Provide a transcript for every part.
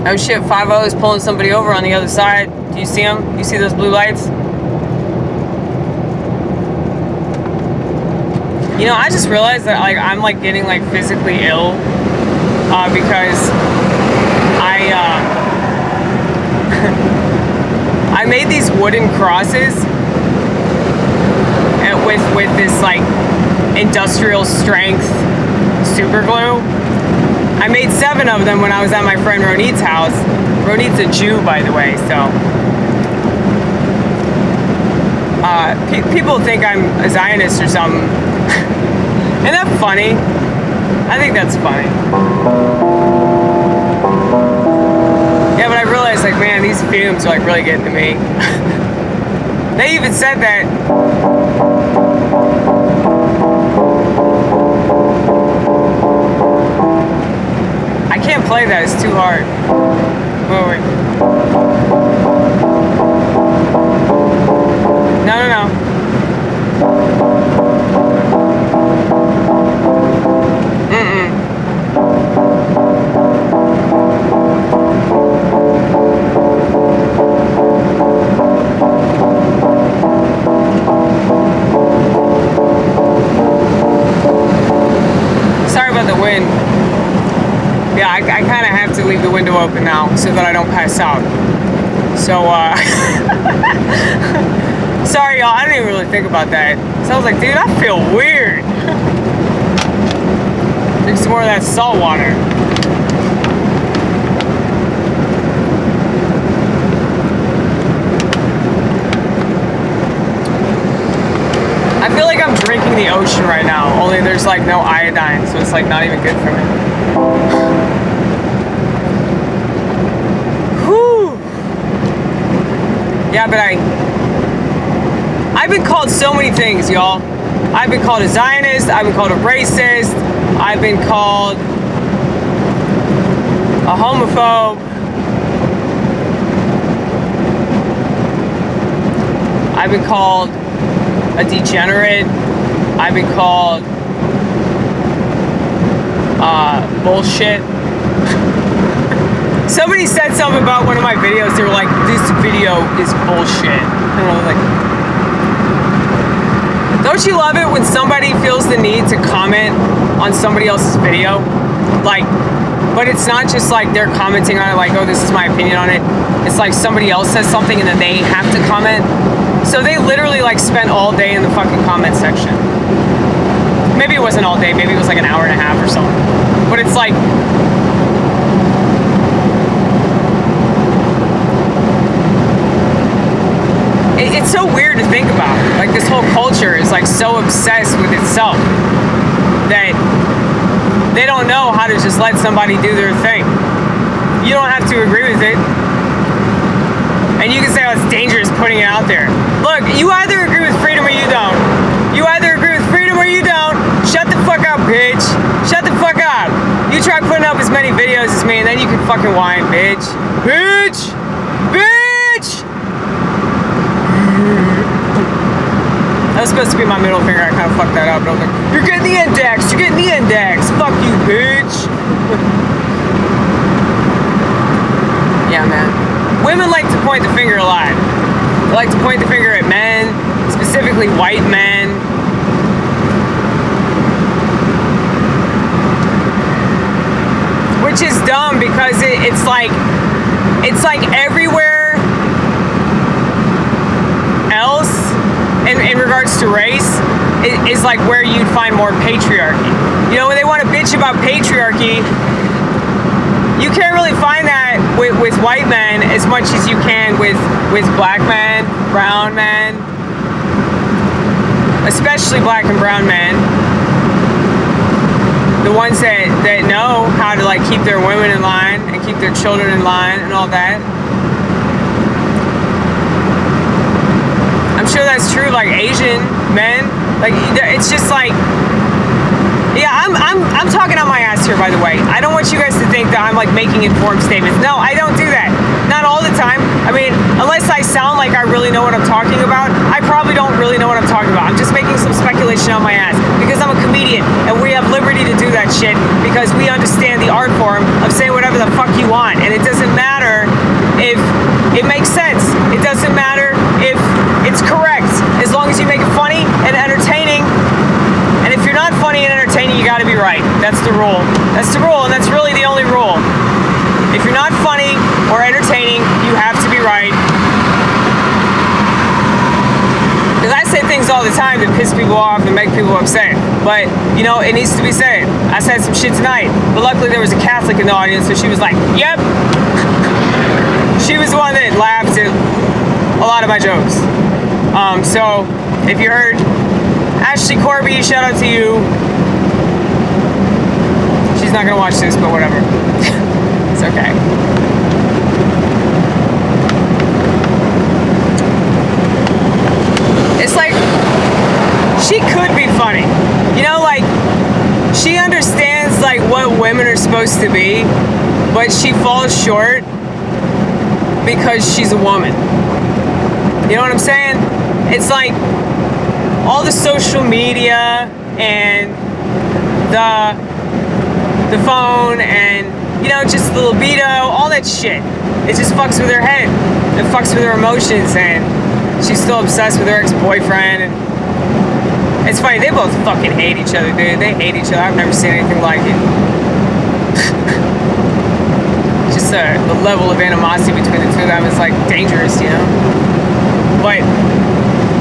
Oh shit, 5-0 is pulling somebody over on the other side. Do you see him? You see those blue lights? You know, I just realized that like I'm like getting like physically ill because I made these wooden crosses and with this like industrial strength super glue. I made 7 of them when I was at my friend Ronit's house. Ronit's a Jew, by the way, so people think I'm a Zionist or something. Isn't that funny? I think that's funny. Yeah, but I realized, like, man, these fumes are, like, really getting to me. They even said that. I can't play that, it's too hard. Wait. No. Sorry about the wind. Yeah, I kind of have to leave the window open now so that I don't pass out. So, sorry y'all, I didn't even really think about that. So I was like, dude, I feel weird. Drink some more of that salt water. I feel like I'm drinking the ocean right now, only there's like no iodine, so it's like not even good for me. Whew. Yeah, but I've been called so many things, y'all. I've been called a Zionist, I've been called a racist, I've been called a homophobe. I've been called a degenerate. I've been called bullshit. Somebody said something about one of my videos. They were like, this video is bullshit. And I was like, don't you love it when somebody feels the need to comment on somebody else's video? Like, but it's not just like they're commenting on it like, oh, this is my opinion on it. It's like somebody else says something and then they have to comment. So they literally like spent all day in the fucking comment section. Maybe it wasn't all day, maybe it was like an hour and a half or something. But it's like, it's so weird to think about. Like this whole culture is like so obsessed with itself that they don't know how to just let somebody do their thing. You don't have to agree with it. And you can say, oh, it's dangerous putting it out there. Look, you either agree with freedom or you don't. You either agree with freedom or you don't. Shut the fuck up, bitch. Shut the fuck up. You try putting up as many videos as me and then you can fucking whine, bitch. Bitch! Bitch! That was supposed to be my middle finger. I kind of fucked that up. But I was like, you're getting the index. You're getting the index. Fuck you, bitch. Yeah, man. Women like to point the finger a lot. They like to point the finger at men, specifically white men. Which is dumb because it's like everywhere else in regards to race is like where you'd find more patriarchy. You know, when they want to bitch about patriarchy, you can't really find that with white men as much as you can with black men, brown men, especially black and brown men. The ones that know how to like keep their women in line and keep their children in line and all that. I'm sure that's true, like Asian men. Like it's just like, yeah, I'm talking on my ass here, by the way. I don't want you guys to think that I'm like making informed statements. No, I don't do that. Not all the time. I mean, unless I sound like I really know what I'm talking about, I probably don't really know what I'm talking about. I'm just making some speculation on my ass because I'm a comedian and we have liberty to do that shit because we understand the art form of saying whatever the fuck you want and it doesn't That's the rule. That's the rule, and that's really the only rule. If you're not funny or entertaining, you have to be right. Because I say things all the time that piss people off and make people upset. But, you know, it needs to be said. I said some shit tonight, but luckily there was a Catholic in the audience, so she was like, yep. She was the one that laughed at a lot of my jokes. So, if you heard Ashley Corby, shout out to you. She's not gonna watch this, but whatever. It's okay. It's like, she could be funny. You know, like, she understands, like, what women are supposed to be, but she falls short because she's a woman. You know what I'm saying? It's like, all the social media and the phone and, you know, just the libido, all that shit. It just fucks with her head. It fucks with her emotions, and she's still obsessed with her ex-boyfriend. And it's funny, they both fucking hate each other, dude. They hate each other. I've never seen anything like it. Just the level of animosity between the two of them is like dangerous, you know? But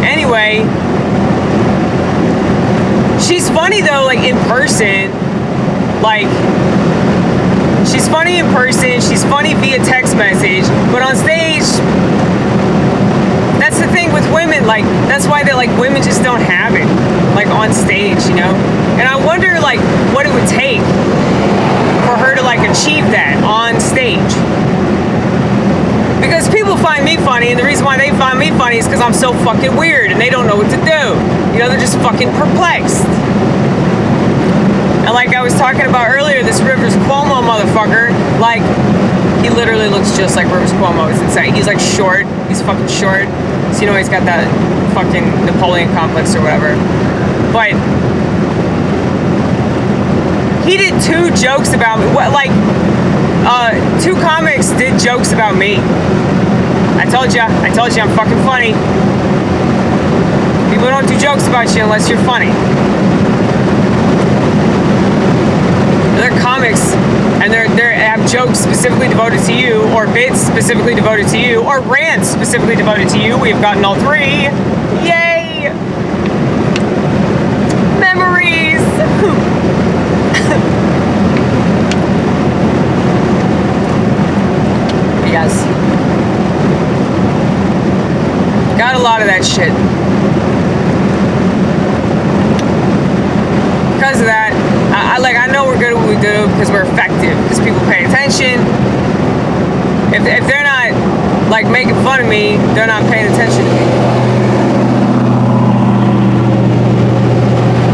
anyway, she's funny though, like in person. Like, she's funny in person, she's funny via text message, but on stage, that's the thing with women, like, that's why that, like, women just don't have it, like, on stage, you know? And I wonder, like, what it would take for her to, like, achieve that on stage. Because people find me funny, and the reason why they find me funny is because I'm so fucking weird, and they don't know what to do. You know, they're just fucking perplexed. And like I was talking about earlier, this Rivers Cuomo motherfucker, like, he literally looks just like Rivers Cuomo. It's insane. He's like short. He's fucking short. So, you know, he's got that fucking Napoleon complex or whatever. But he did 2 jokes about me. What, like, 2 comics did jokes about me. I told you I'm fucking funny. People don't do jokes about you unless you're funny. They're comics, and they have jokes specifically devoted to you, or bits specifically devoted to you, or rants specifically devoted to you. We've gotten all 3. Yay! Memories! Yes. Got a lot of that shit. Because of that, I know we're good at what we do because we're effective, because people pay attention. If they're not, like, making fun of me, they're not paying attention to me.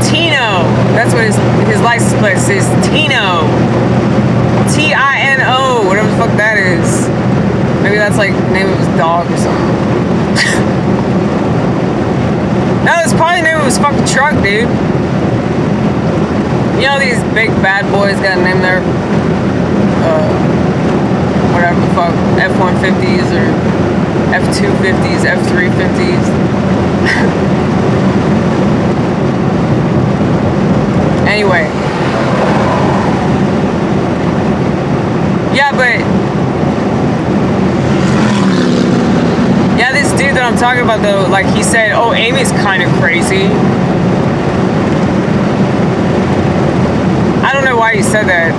Tino, that's what his license plate says. Tino. Tino, whatever the fuck that is. Maybe that's like the name of his dog or something. No, it's probably the name of his fucking truck, dude. You know these big bad boys got a name there? Whatever the fuck, F-150s or F-250s, F-350s. Anyway. Yeah, but... yeah, this dude that I'm talking about though, like he said, oh, Amy's kind of crazy. I don't know why he said that.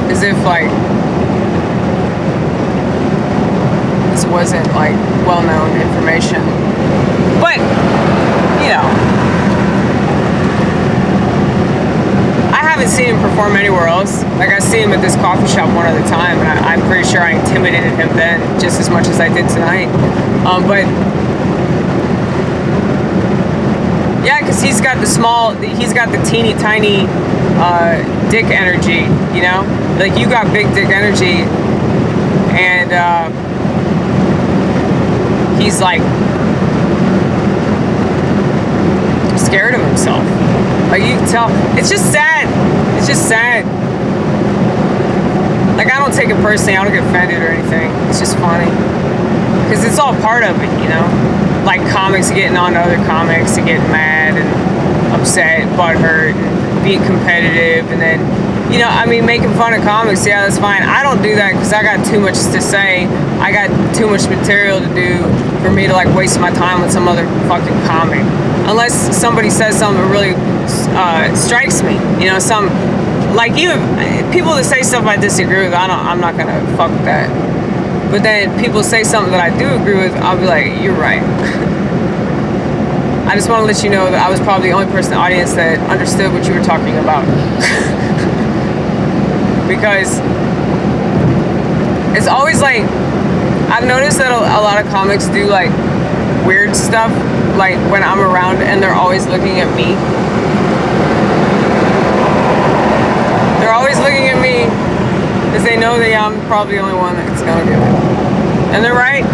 As if, like, this wasn't, like, well-known information. But, you know, I haven't seen him perform anywhere else. Like, I see him at this coffee shop one other time, and I'm pretty sure I intimidated him then just as much as I did tonight. But... yeah, because he's got the teeny tiny dick energy, you know? Like, you got big dick energy, and he's like scared of himself. Like, you can tell. It's just sad. It's just sad. Like, I don't take it personally. I don't get offended or anything. It's just funny. Because it's all part of it, you know? Like comics getting on to other comics and getting mad and upset, butthurt, and being competitive, and then, you know, I mean, making fun of comics, yeah, that's fine. I don't do that because I got too much to say. I got too much material to do for me to like waste my time with some other fucking comic. Unless somebody says something that really strikes me, you know, some, like even people that say stuff I disagree with, I'm not gonna fuck with that. But then people say something that I do agree with, I'll be like, you're right. I just want to let you know that I was probably the only person in the audience that understood what you were talking about. Because it's always like, I've noticed that a lot of comics do like weird stuff, like when I'm around, and they're always looking at me. They're always looking at me because they know that I'm probably the only one that's gonna do it. And they're right.